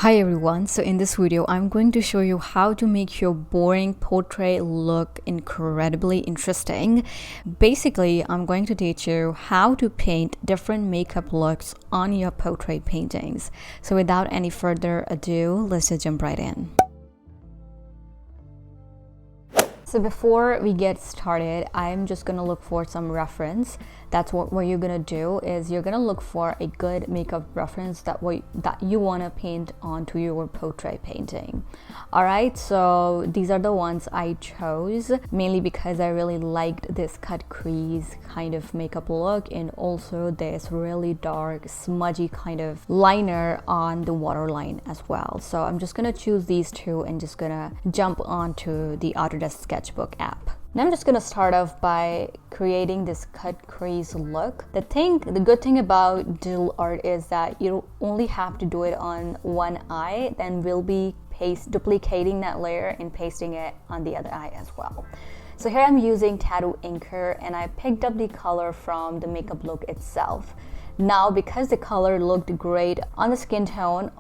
Hi everyone, so in this video I'm going to show you how to make your boring portrait look incredibly interesting. Basically, I'm going to teach you how to paint different makeup looks on your portrait paintings. So without any further ado, let's just jump right in. So before we get started, I'm just gonna look for some reference. That's what you're gonna do is you're gonna look for a good makeup reference that you want to paint onto your portrait painting. All right, so these are the ones I chose mainly because I really liked this cut crease kind of makeup look and also this really dark smudgy kind of liner on the waterline as well. So I'm just gonna choose these two and just gonna jump onto the Autodesk Sketchbook app. Now I'm just gonna start off by creating this cut crease look. The good thing about digital art is that you only have to do it on one eye, then we'll be duplicating that layer and pasting it on the other eye as well. So here I'm using tattoo inker and I picked up the color from the makeup look itself. Now because the color looked great on the skin tone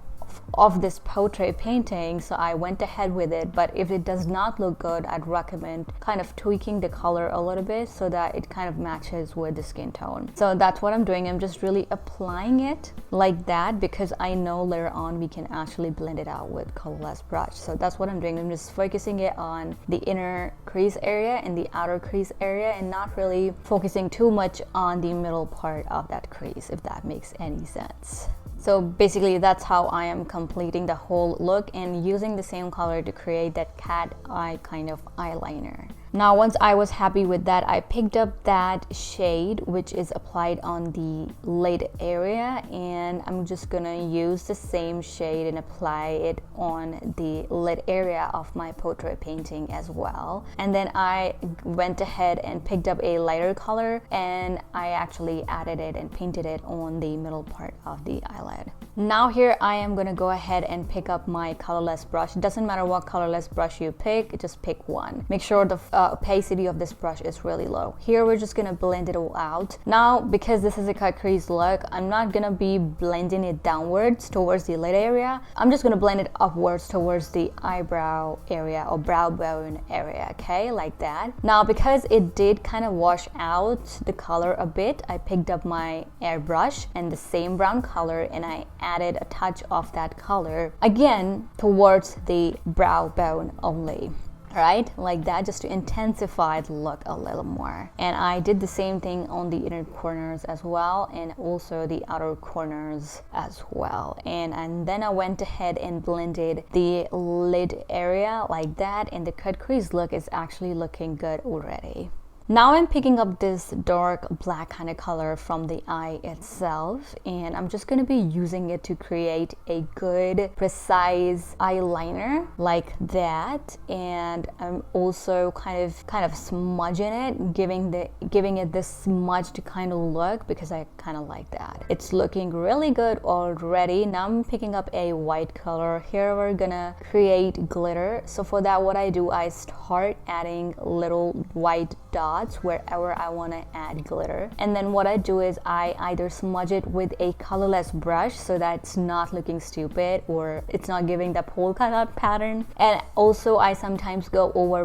of this portrait painting, so I went ahead with it, but if it does not look good, I'd recommend kind of tweaking the color a little bit so that it kind of matches with the skin tone. So that's what I'm doing. I'm just really applying it like that because I know later on we can actually blend it out with colorless brush. So that's what I'm doing. I'm just focusing it on the inner crease area and the outer crease area and not really focusing too much on the middle part of that crease, if that makes any sense. So basically that's how I am completing the whole look and using the same color to create that cat eye kind of eyeliner. Now once I was happy with that, I picked up that shade which is applied on the lid area and I'm just gonna use the same shade and apply it on the lid area of my portrait painting as well. And then I went ahead and picked up a lighter color and I actually added it and painted it on the middle part of the eyelid. Now here I am gonna go ahead and pick up my colorless brush. It doesn't matter what colorless brush you pick, just pick one. Make sure the opacity of this brush is really low. Here we're just gonna blend it all out. Now because this is a cut crease look, I'm not gonna be blending it downwards towards the lid area. I'm just gonna blend it upwards towards the eyebrow area or brow bone area, okay, like that. Now because it did kind of wash out the color a bit, I picked up my airbrush and the same brown color and I added a touch of that color again towards the brow bone only. Right, like that, just to intensify the look a little more. And I did the same thing on the inner corners as well and also the outer corners as well. And then I went ahead and blended the lid area like that, and the cut crease look is actually looking good already. Now I'm picking up this dark black kind of color from the eye itself and I'm just going to be using it to create a good precise eyeliner like that, and I'm also kind of smudging it, giving it this smudged kind of look because I kind of like that. It's looking really good already. Now I'm picking up a white color. Here we're gonna create glitter. So for that, what I do, I start adding little white dots wherever I want to add glitter, and then what I do is I either smudge it with a colorless brush so that it's not looking stupid or it's not giving that polka dot pattern, and also I sometimes go over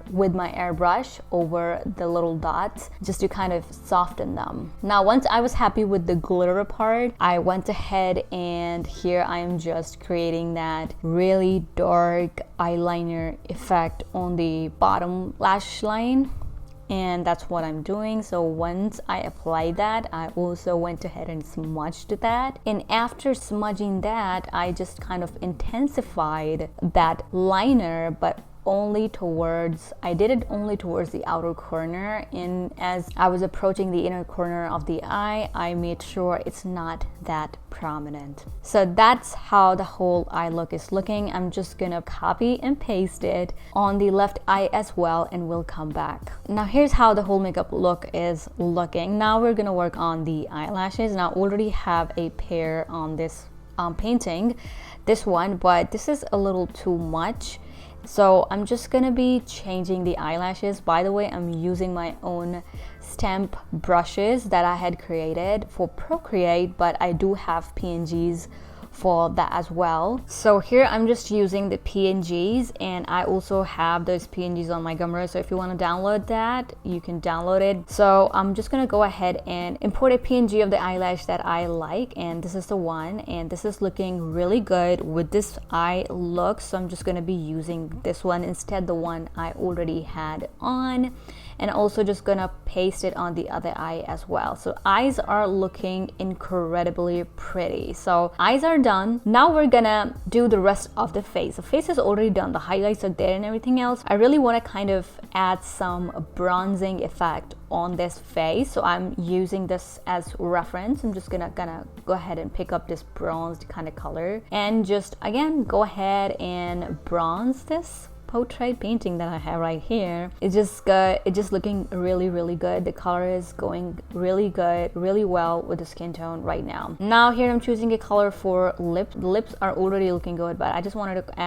with my airbrush over the little dots just to kind of soften them. Now once I was happy with the glitter part, I went ahead and here I am just creating that really dark eyeliner effect on the bottom lash line. And that's what I'm doing. So once I applied that, I also went ahead and smudged that. And after smudging that, I just kind of intensified that liner, but I did it only towards the outer corner, and as I was approaching the inner corner of the eye, I made sure it's not that prominent. So that's how the whole eye look is looking. I'm just gonna copy and paste it on the left eye as well, and we'll come back. Now here's how the whole makeup look is looking. Now we're gonna work on the eyelashes. Now I already have a pair on this painting, this one, but this is a little too much. So I'm just gonna be changing the eyelashes. By the way, I'm using my own stamp brushes that I had created for Procreate, but I do have PNGs for that as well. So here I'm just using the PNGs, and I also have those PNGs on my Gumroad, so if you want to download that, you can download it. So I'm just gonna go ahead and import a PNG of the eyelash that I like, and this is the one, and this is looking really good with this eye look, so I'm just gonna be using this one instead, the one I already had on, and also just gonna paste it on the other eye as well. So eyes are looking incredibly pretty. So eyes are done. Now we're gonna do the rest of the face. The face is already done, the highlights are there and everything else. I really want to kind of add some bronzing effect on this face, so I'm using this as reference. I'm just gonna go ahead and pick up this bronzed kind of color and just again go ahead and bronze this portrait painting that I have right here. It's just good. It's just looking really good. The color is going really good, really well with the skin tone right now. Now here I'm choosing a color for lips. The lips are already looking good, but I just wanted to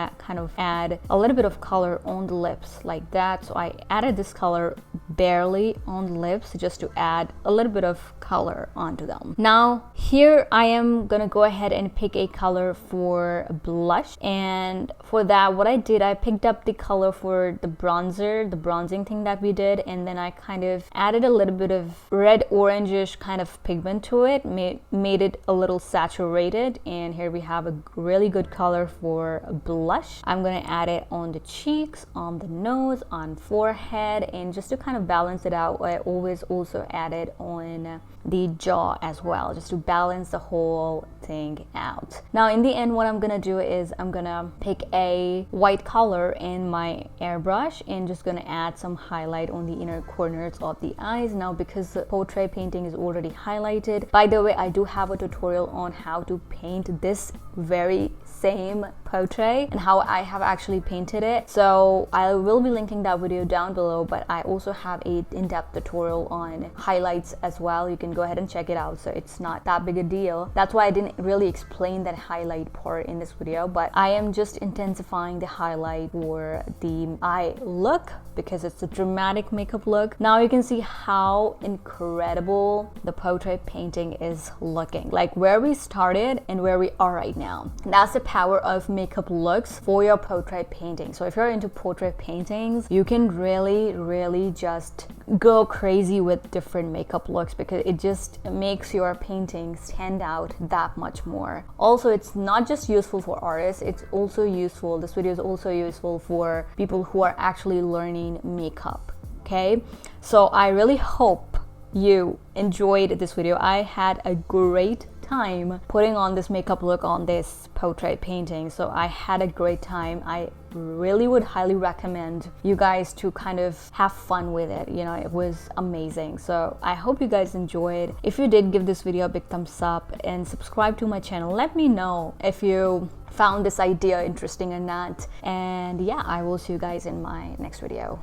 add a little bit of color on the lips like that. So I added this color barely on the lips just to add a little bit of color onto them. Now here I am gonna go ahead and pick a color for blush, and for that what I did, I picked up the color for the bronzer, the bronzing thing that we did, and then I kind of added a little bit of red orangish kind of pigment to it, made it a little saturated, and here we have a really good color for blush. I'm gonna add it on the cheeks, on the nose, on forehead, and just to kind of balance it out, I always also add it on the jaw as well, just to balance the whole thing out. Now in the end, what I'm gonna do is I'm gonna pick a white color in my airbrush and just gonna add some highlight on the inner corners of the eyes. Now because the portrait painting is already highlighted, by the way, I do have a tutorial on how to paint this very same portrait and how I have actually painted it, so I will be linking that video down below, but I also have a in-depth tutorial on highlights as well. You can go ahead and check it out, so it's not that big a deal. That's why I didn't really explain that highlight part in this video, but I am just intensifying the highlight for the eye look because it's a dramatic makeup look. Now you can see how incredible the portrait painting is looking, like where we started and where we are right now. That's the power of makeup looks for your portrait painting. So if you're into portrait paintings, you can really just go crazy with different makeup looks because it just makes your painting stand out that much more. Also, it's not just useful for artists, it's also useful, this video is also useful for people who are actually learning makeup. Okay, so I really hope you enjoyed this video. I had a great time putting on this makeup look on this portrait painting, so I had a great time. I really would highly recommend you guys to kind of have fun with it. You know, it was amazing. So I hope you guys enjoyed. If you did, give this video a big thumbs up and subscribe to my channel. Let me know if you found this idea interesting or not, and yeah, I will see you guys in my next video.